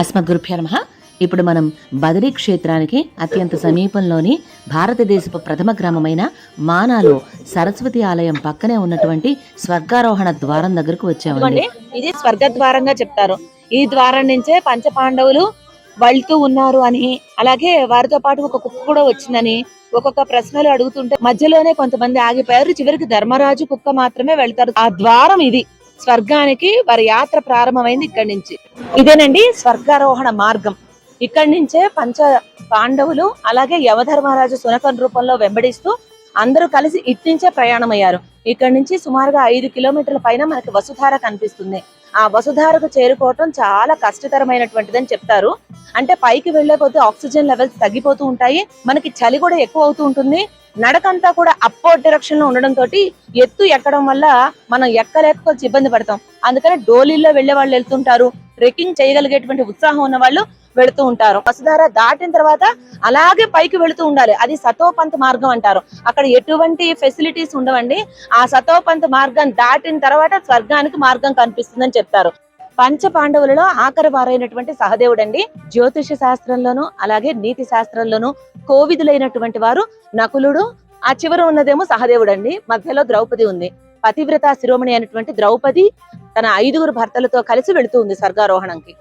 అస్మద్గురుభ్యో నమః. ఇప్పుడు మనం బదరీ క్షేత్రానికి అత్యంత సమీపంలోని భారతదేశపు ప్రథమ గ్రామమైన మానాలో సరస్వతి ఆలయం పక్కనే ఉన్నటువంటి స్వర్గారోహణ ద్వారం దగ్గరకు వచ్చామండి. ఇది స్వర్గద్వారంగా చెప్తారు. ఈ ద్వారం నుంచే పంచపాండవులు వెళ్తూ ఉన్నారు అని, అలాగే వారితో పాటు ఒక కుక్క కూడా వచ్చిందని ఒక్కొక్క ప్రశ్నలు అడుగుతుంటే మధ్యలోనే కొంతమంది ఆగిపోయారు. చివరికి ధర్మరాజు కుక్క మాత్రమే వెళ్తారు. ఆ ద్వారం ఇది. స్వర్గానికి వారి యాత్ర ప్రారంభమైంది ఇక్కడి నుంచి. ఇదేనండి స్వర్గారోహణ మార్గం. ఇక్కడి నుంచే పంచ పాండవులు అలాగే యమధర్మరాజు శునకం రూపంలో వెంబడిస్తూ అందరూ కలిసి ఇట్నుంచే ప్రయాణం అయ్యారు. ఇక్కడ నుంచి సుమారుగా 5 కిలోమీటర్ల పైన మనకి వసుధార కనిపిస్తుంది. ఆ వసుధారకు చేరుకోవటం చాలా కష్టతరమైనటువంటిదని చెప్తారు. అంటే పైకి వెళ్లే కొద్దీ ఆక్సిజన్ లెవెల్స్ తగ్గిపోతూ ఉంటాయి, మనకి చలి కూడా ఎక్కువ అవుతూ ఉంటుంది. నడకంతా కూడా అప్వర్డ్ డైరెక్షన్ లో ఉండడం తోటి ఎత్తు ఎక్కడం వల్ల మనం ఎక్కలేక కొంచెం ఇబ్బంది పడతాం. అందుకని డోలీల్లో వెళ్లే వాళ్ళు వెళ్తుంటారు, ట్రెక్కింగ్ చేయగలిగేటువంటి ఉత్సాహం ఉన్న వాళ్ళు వెళుతూ ఉంటారు. వసుధార దాటిన తర్వాత అలాగే పైకి వెళుతూ ఉండాలి. అది సతోపంత్ మార్గం అంటారు. అక్కడ ఎటువంటి ఫెసిలిటీస్ ఉండవండి. ఆ సతోపంత్ మార్గం దాటిన తర్వాత స్వర్గానికి మార్గం కనిపిస్తుందని చెప్తారు. పంచ పాండవులలో ఆఖరి వారైనటువంటి సహదేవుడు అండి. జ్యోతిష శాస్త్రంలోను అలాగే నీతి శాస్త్రంలోను కోవిదులైనటువంటి వారు నకులుడు, ఆ చివర ఉన్నదేమో సహదేవుడు అండి. మధ్యలో ద్రౌపది ఉంది. పతివ్రత శిరోమణి అయినటువంటి ద్రౌపది తన 5 భర్తలతో కలిసి వెళుతూ ఉంది స్వర్గారోహణంకి.